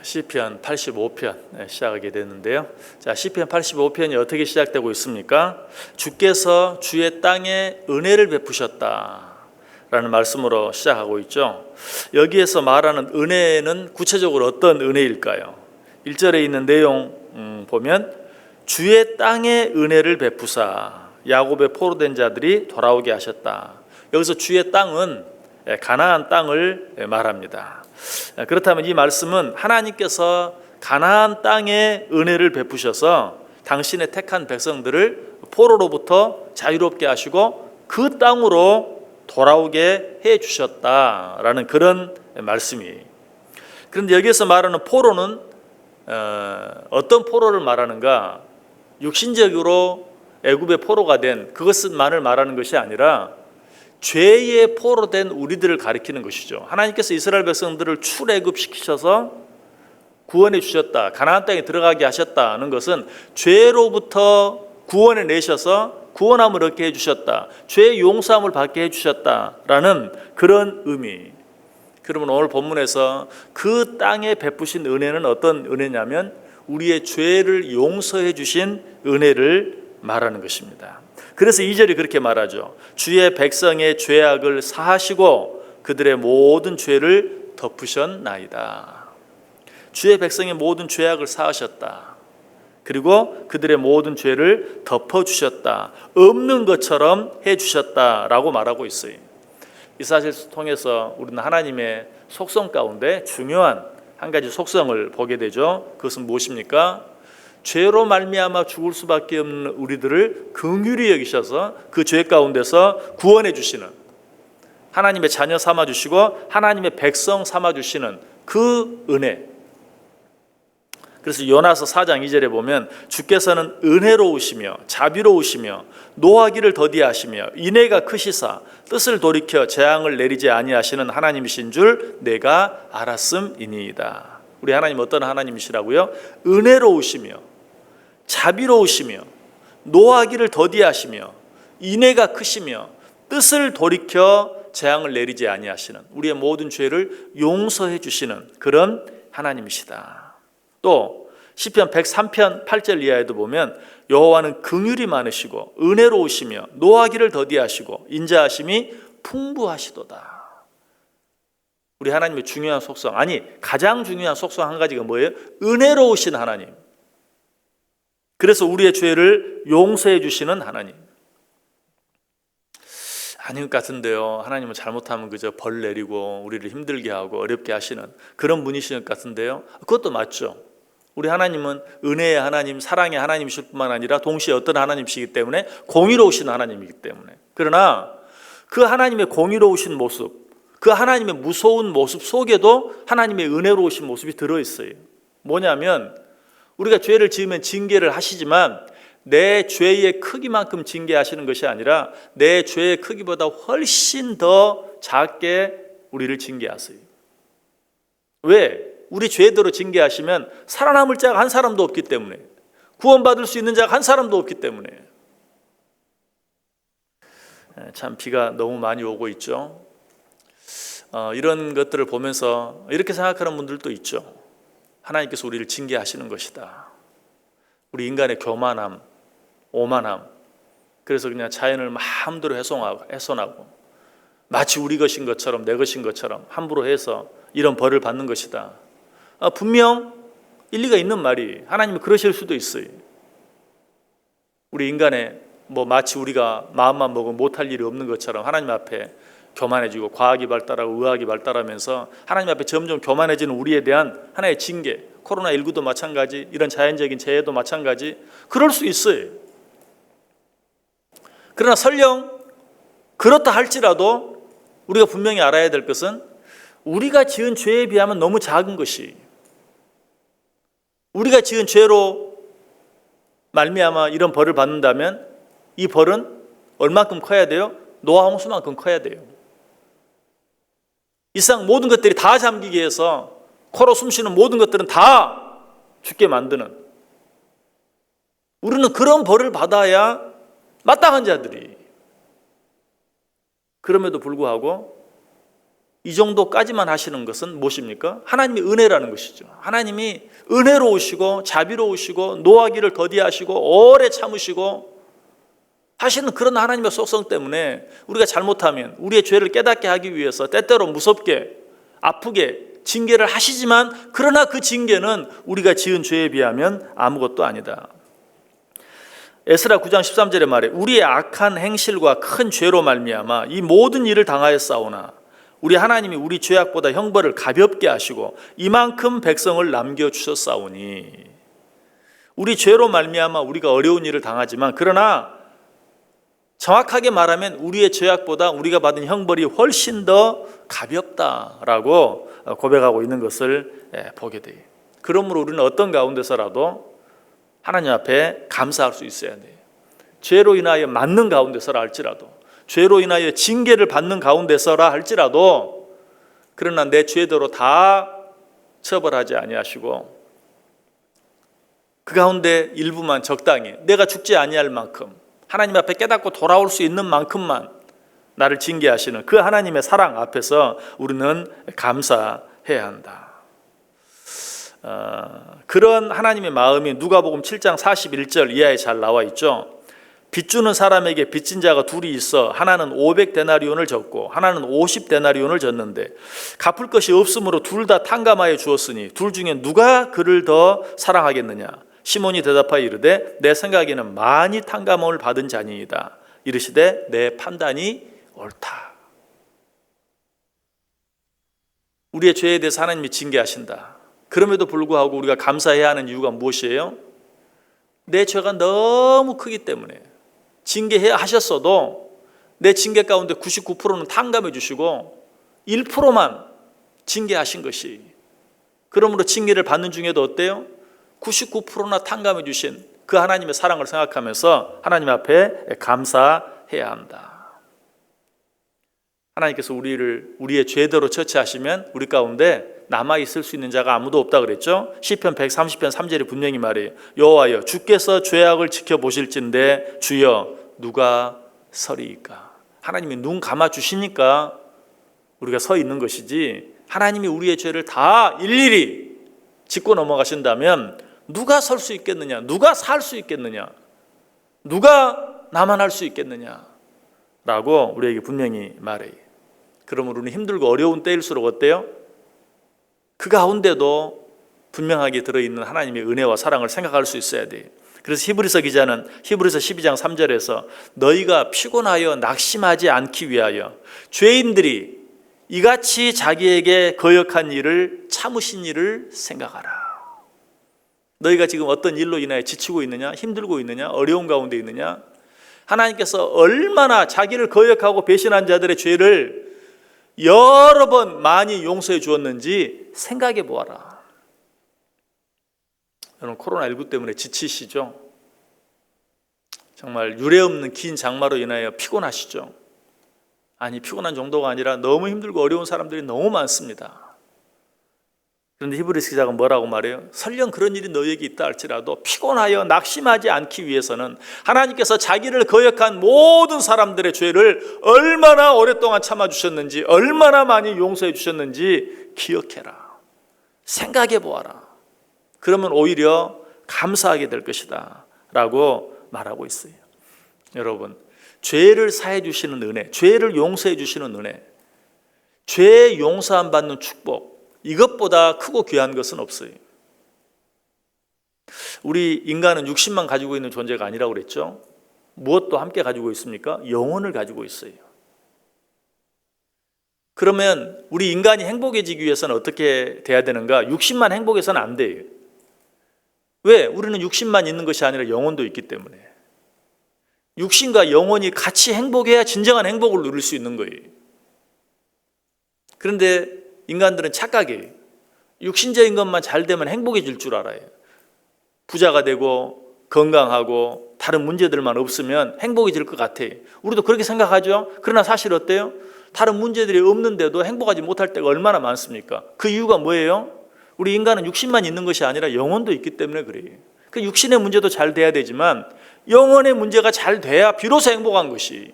시편 85편 시작하게 되는데요. 자, 시편 85편이 어떻게 시작되고 있습니까? 주께서 주의 땅에 은혜를 베푸셨다 라는 말씀으로 시작하고 있죠. 여기에서 말하는 은혜는 구체적으로 어떤 은혜일까요? 1절에 있는 내용 보면 주의 땅에 은혜를 베푸사 야곱의 포로된 자들이 돌아오게 하셨다. 여기서 주의 땅은 가나안 땅을 말합니다. 그렇다면 이 말씀은 하나님께서 가나안 땅에 은혜를 베푸셔서 당신의 택한 백성들을 포로로부터 자유롭게 하시고 그 땅으로 돌아오게 해 주셨다라는 그런 말씀이에요. 그런데 여기서 말하는 포로는 어떤 포로를 말하는가? 육신적으로 애굽의 포로가 된 그것만을 말하는 것이 아니라 죄의 포로된 우리들을 가리키는 것이죠. 하나님께서 이스라엘 백성들을 출애굽시키셔서 구원해 주셨다, 가나안 땅에 들어가게 하셨다는 것은 죄로부터 구원해 내셔서 구원함을 얻게 해주셨다, 죄의 용서함을 받게 해주셨다라는 그런 의미. 그러면 오늘 본문에서 그 땅에 베푸신 은혜는 어떤 은혜냐면 우리의 죄를 용서해 주신 은혜를 말하는 것입니다. 그래서 2절이 그렇게 말하죠. 주의 백성의 죄악을 사하시고 그들의 모든 죄를 덮으셨나이다. 주의 백성의 모든 죄악을 사하셨다. 그리고 그들의 모든 죄를 덮어주셨다. 없는 것처럼 해주셨다라고 말하고 있어요. 이 사실을 통해서 우리는 하나님의 속성 가운데 중요한 한 가지 속성을 보게 되죠. 그것은 무엇입니까? 죄로 말미암아 죽을 수밖에 없는 우리들을 긍휼히 여기셔서 그 죄 가운데서 구원해 주시는, 하나님의 자녀 삼아 주시고 하나님의 백성 삼아 주시는 그 은혜. 그래서 요나서 4장 2절에 보면 주께서는 은혜로우시며 자비로우시며 노하기를 더디하시며 인애가 크시사 뜻을 돌이켜 재앙을 내리지 아니하시는 하나님이신 줄 내가 알았음이니이다. 우리 하나님 어떤 하나님이시라고요? 은혜로우시며 자비로우시며 노하기를 더디하시며 인애가 크시며 뜻을 돌이켜 재앙을 내리지 아니하시는, 우리의 모든 죄를 용서해 주시는 그런 하나님이시다. 또 시편 103편 8절 이하에도 보면 여호와는 긍휼이 많으시고 은혜로우시며 노하기를 더디하시고 인자하심이 풍부하시도다. 우리 하나님의 중요한 속성, 아니 가장 중요한 속성 한 가지가 뭐예요? 은혜로우신 하나님. 그래서 우리의 죄를 용서해 주시는 하나님. 아닌 것 같은데요. 하나님은 잘못하면 그저 벌 내리고 우리를 힘들게 하고 어렵게 하시는 그런 분이신 것 같은데요. 그것도 맞죠. 우리 하나님은 은혜의 하나님, 사랑의 하나님이실 뿐만 아니라 동시에 어떤 하나님이시기 때문에 공의로우신 하나님이기 때문에. 그러나 그 하나님의 공의로우신 모습, 그 하나님의 무서운 모습 속에도 하나님의 은혜로우신 모습이 들어있어요. 뭐냐면 우리가 죄를 지으면 징계를 하시지만 내 죄의 크기만큼 징계하시는 것이 아니라 내 죄의 크기보다 훨씬 더 작게 우리를 징계하세요. 왜? 우리 죄대로 징계하시면 살아남을 자가 한 사람도 없기 때문에, 구원받을 수 있는 자가 한 사람도 없기 때문에. 참 비가 너무 많이 오고 있죠. 이런 것들을 보면서 이렇게 생각하는 분들도 있죠. 하나님께서 우리를 징계하시는 것이다. 우리 인간의 교만함, 오만함, 그래서 그냥 자연을 마음대로 훼손하고 마치 우리 것인 것처럼 내 것인 것처럼 함부로 해서 이런 벌을 받는 것이다. 분명 일리가 있는 말이, 하나님이 그러실 수도 있어요. 우리 인간의 마치 우리가 마음만 먹으면 못할 일이 없는 것처럼 하나님 앞에 교만해지고 과학이 발달하고 의학이 발달하면서 하나님 앞에 점점 교만해지는 우리에 대한 하나의 징계, 코로나19도 마찬가지, 이런 자연적인 재해도 마찬가지, 그럴 수 있어요. 그러나 설령 그렇다 할지라도 우리가 분명히 알아야 될 것은 우리가 지은 죄에 비하면 너무 작은 것이, 우리가 지은 죄로 말미암아 이런 벌을 받는다면 이 벌은 얼마큼 커야 돼요? 노아 홍수만큼 커야 돼요. 이 세상 모든 것들이 다 잠기게 해서 코로 숨쉬는 모든 것들은 다 죽게 만드는, 우리는 그런 벌을 받아야 마땅한 자들이. 그럼에도 불구하고 이 정도까지만 하시는 것은 무엇입니까? 하나님의 은혜라는 것이죠. 하나님이 은혜로우시고 자비로우시고 노하기를 더디하시고 오래 참으시고 하시는 그런 하나님의 속성 때문에 우리가 잘못하면 우리의 죄를 깨닫게 하기 위해서 때때로 무섭게 아프게 징계를 하시지만, 그러나 그 징계는 우리가 지은 죄에 비하면 아무것도 아니다. 에스라 9장 13절에 말해 우리의 악한 행실과 큰 죄로 말미암아 이 모든 일을 당하였사오나 우리 하나님이 우리 죄악보다 형벌을 가볍게 하시고 이만큼 백성을 남겨주셨사오니. 우리 죄로 말미암아 우리가 어려운 일을 당하지만, 그러나 정확하게 말하면 우리의 죄악보다 우리가 받은 형벌이 훨씬 더 가볍다라고 고백하고 있는 것을 보게 돼요. 그러므로 우리는 어떤 가운데서라도 하나님 앞에 감사할 수 있어야 돼요. 죄로 인하여 맞는 가운데서라 할지라도, 죄로 인하여 징계를 받는 가운데서라 할지라도, 그러나 내 죄대로 다 처벌하지 아니하시고 그 가운데 일부만 적당히 내가 죽지 아니할 만큼 하나님 앞에 깨닫고 돌아올 수 있는 만큼만 나를 징계하시는 그 하나님의 사랑 앞에서 우리는 감사해야 한다. 그런 하나님의 마음이 누가복음 7장 41절 이하에 잘 나와 있죠. 빚주는 사람에게 빚진 자가 둘이 있어 하나는 500데나리온을 졌고 하나는 50데나리온을 졌는데 갚을 것이 없으므로 둘 다 탕감하여 주었으니 둘 중에 누가 그를 더 사랑하겠느냐. 시몬이 대답하여 이르되 내 생각에는 많이 탕감을 받은 자니이다. 이르시되 내 판단이 옳다. 우리의 죄에 대해서 하나님이 징계하신다. 그럼에도 불구하고 우리가 감사해야 하는 이유가 무엇이에요? 내 죄가 너무 크기 때문에 징계해야 하셨어도 내 징계 가운데 99%는 탕감해 주시고 1%만 징계하신 것이, 그러므로 징계를 받는 중에도 어때요? 99%나 탕감해 주신 그 하나님의 사랑을 생각하면서 하나님 앞에 감사해야 한다. 하나님께서 우리의 죄대로 처치하시면 우리 가운데 남아있을 수 있는 자가 아무도 없다 그랬죠. 시편 130편 3절에 분명히 말해요. 여호와여 주께서 죄악을 지켜보실진데 주여 누가 서리이까. 하나님이 눈 감아주시니까 우리가 서 있는 것이지, 하나님이 우리의 죄를 다 일일이 짚고 넘어가신다면 누가 설 수 있겠느냐, 누가 살 수 있겠느냐, 누가 나만 할 수 있겠느냐 라고 우리에게 분명히 말해요. 그러므로 우리는 힘들고 어려운 때일수록 어때요? 그 가운데도 분명하게 들어있는 하나님의 은혜와 사랑을 생각할 수 있어야 돼요. 그래서 히브리서 기자는 히브리서 12장 3절에서 너희가 피곤하여 낙심하지 않기 위하여 죄인들이 이같이 자기에게 거역한 일을 참으신 일을 생각하라. 너희가 지금 어떤 일로 인하여 지치고 있느냐, 힘들고 있느냐, 어려운 가운데 있느냐, 하나님께서 얼마나 자기를 거역하고 배신한 자들의 죄를 여러 번 많이 용서해 주었는지 생각해 보아라. 여러분, 코로나19 때문에 지치시죠? 정말 유례없는 긴 장마로 인하여 피곤하시죠? 아니, 피곤한 정도가 아니라 너무 힘들고 어려운 사람들이 너무 많습니다. 그런데 히브리서 기자가 뭐라고 말해요? 설령 그런 일이 너에게 있다 할지라도 피곤하여 낙심하지 않기 위해서는 하나님께서 자기를 거역한 모든 사람들의 죄를 얼마나 오랫동안 참아주셨는지, 얼마나 많이 용서해 주셨는지 기억해라. 생각해 보아라. 그러면 오히려 감사하게 될 것이다 라고 말하고 있어요. 여러분, 죄를 사해 주시는 은혜, 죄를 용서해 주시는 은혜, 죄 용서함 받는 축복, 이것보다 크고 귀한 것은 없어요. 우리 인간은 육신만 가지고 있는 존재가 아니라고 그랬죠. 무엇도 함께 가지고 있습니까? 영혼을 가지고 있어요. 그러면 우리 인간이 행복해지기 위해서는 어떻게 돼야 되는가? 육신만 행복해서는 안 돼요. 왜? 우리는 육신만 있는 것이 아니라 영혼도 있기 때문에. 육신과 영혼이 같이 행복해야 진정한 행복을 누릴 수 있는 거예요. 그런데 인간들은 착각이에요. 육신적인 것만 잘 되면 행복해질 줄 알아요. 부자가 되고 건강하고 다른 문제들만 없으면 행복해질 것 같아요. 우리도 그렇게 생각하죠. 그러나 사실 어때요? 다른 문제들이 없는데도 행복하지 못할 때가 얼마나 많습니까? 그 이유가 뭐예요? 우리 인간은 육신만 있는 것이 아니라 영혼도 있기 때문에 그래요. 그 육신의 문제도 잘 돼야 되지만 영혼의 문제가 잘 돼야 비로소 행복한 것이.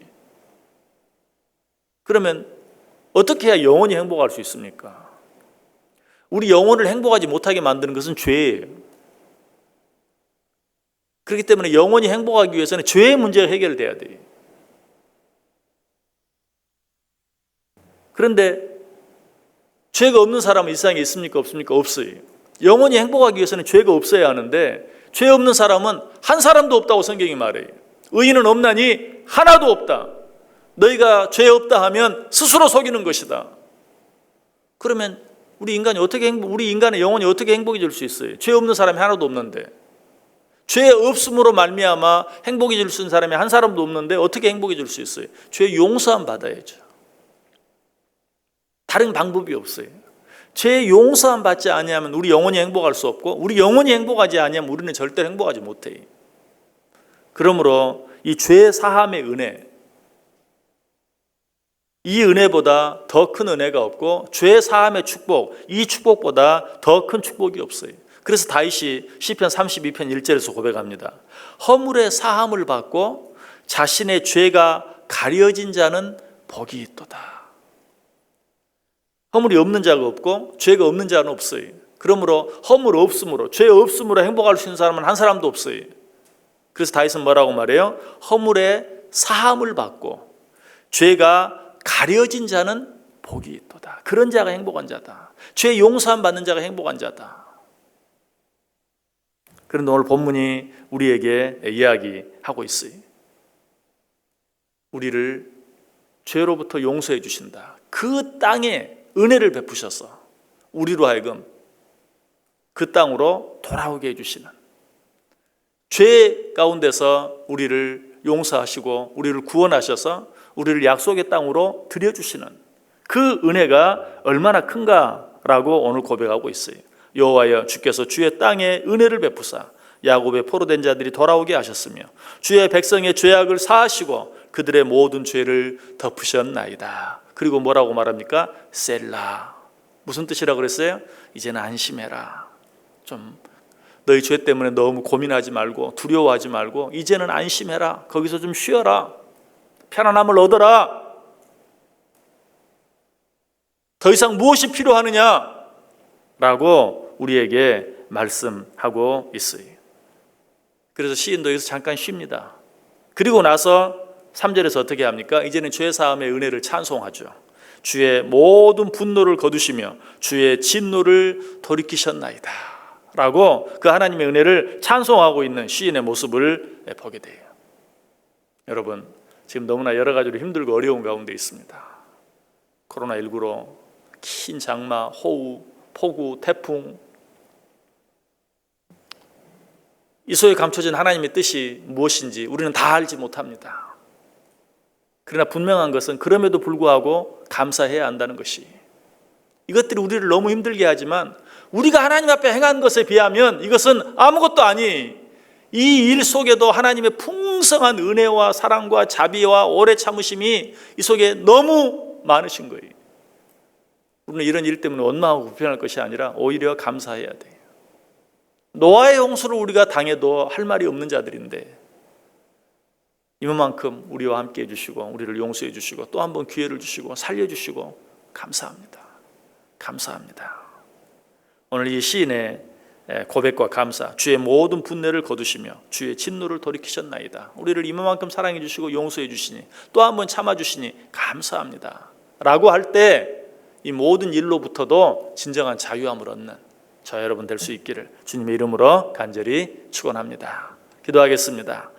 그러면 어떻게 해야 영원히 행복할 수 있습니까? 우리 영혼을 행복하지 못하게 만드는 것은 죄예요. 그렇기 때문에 영원히 행복하기 위해서는 죄의 문제가 해결돼야 돼요. 그런데 죄가 없는 사람은 이 세상에 있습니까? 없습니까? 없어요. 영원히 행복하기 위해서는 죄가 없어야 하는데 죄 없는 사람은 한 사람도 없다고 성경이 말해요. 의인은 없나니 하나도 없다. 너희가 죄 없다 하면 스스로 속이는 것이다. 그러면 우리 인간의 영혼이 어떻게 행복해질 수 있어요? 죄 없는 사람이 하나도 없는데, 죄 없음으로 말미암아 행복해질 수 있는 사람이 한 사람도 없는데 어떻게 행복해질 수 있어요? 죄 용서함 받아야죠. 다른 방법이 없어요. 죄 용서함 받지 아니하면 우리 영혼이 행복할 수 없고, 우리 영혼이 행복하지 아니하면 우리는 절대로 행복하지 못해요. 그러므로 이 죄 사함의 은혜, 이 은혜보다 더 큰 은혜가 없고, 죄 사함의 축복, 이 축복보다 더 큰 축복이 없어요. 그래서 다윗이 시편 32편 1절에서 고백합니다. 허물의 사함을 받고 자신의 죄가 가려진 자는 복이 있도다. 허물이 없는 자가 없고 죄가 없는 자는 없어요. 그러므로 허물 없음으로, 죄 없음으로 행복할 수 있는 사람은 한 사람도 없어요. 그래서 다윗은 뭐라고 말해요? 허물의 사함을 받고 죄가 가려진 자는 복이 있도다. 그런 자가 행복한 자다. 죄 용서함 받는 자가 행복한 자다. 그런데 오늘 본문이 우리에게 이야기하고 있어요. 우리를 죄로부터 용서해 주신다. 그 땅에 은혜를 베푸셔서 우리로 하여금 그 땅으로 돌아오게 해주시는, 죄 가운데서 우리를 용서하시고 우리를 구원하셔서 우리를 약속의 땅으로 들여주시는 그 은혜가 얼마나 큰가라고 오늘 고백하고 있어요. 여호와여, 주께서 주의 땅에 은혜를 베푸사 야곱의 포로된 자들이 돌아오게 하셨으며 주의 백성의 죄악을 사하시고 그들의 모든 죄를 덮으셨나이다. 그리고 뭐라고 말합니까? 셀라. 무슨 뜻이라고 그랬어요? 이제는 안심해라. 좀 너희 죄 때문에 너무 고민하지 말고 두려워하지 말고 이제는 안심해라. 거기서 좀 쉬어라. 편안함을 얻어라. 더 이상 무엇이 필요하느냐? 라고 우리에게 말씀하고 있어요. 그래서 시인도 여기서 잠깐 쉽니다. 그리고 나서 3절에서 어떻게 합니까? 이제는 죄 사함의 은혜를 찬송하죠. 주의 모든 분노를 거두시며 주의 진노를 돌이키셨나이다 라고 그 하나님의 은혜를 찬송하고 있는 시인의 모습을 보게 돼요. 여러분, 지금 너무나 여러 가지로 힘들고 어려운 가운데 있습니다. 코로나19로 긴 장마, 호우, 폭우, 태풍, 이 속에 감춰진 하나님의 뜻이 무엇인지 우리는 다 알지 못합니다. 그러나 분명한 것은 그럼에도 불구하고 감사해야 한다는 것이, 이것들이 우리를 너무 힘들게 하지만 우리가 하나님 앞에 행한 것에 비하면 이것은 아무것도 아니. 이 일 속에도 하나님의 풍성한 은혜와 사랑과 자비와 오래 참으심이 이 속에 너무 많으신 거예요. 우리는 이런 일 때문에 원망하고 불평할 것이 아니라 오히려 감사해야 돼요. 노아의 홍수를 우리가 당해도 할 말이 없는 자들인데 이만큼 우리와 함께 해주시고 우리를 용서해 주시고 또 한 번 기회를 주시고 살려주시고 감사합니다. 감사합니다. 오늘 이 시인의 고백과 감사, 주의 모든 분노를 거두시며 주의 진노를 돌이키셨나이다. 우리를 이만큼 사랑해 주시고 용서해 주시니 또 한 번 참아 주시니 감사합니다 라고 할 때 이 모든 일로부터도 진정한 자유함을 얻는 저 여러분 될 수 있기를 주님의 이름으로 간절히 축원합니다. 기도하겠습니다.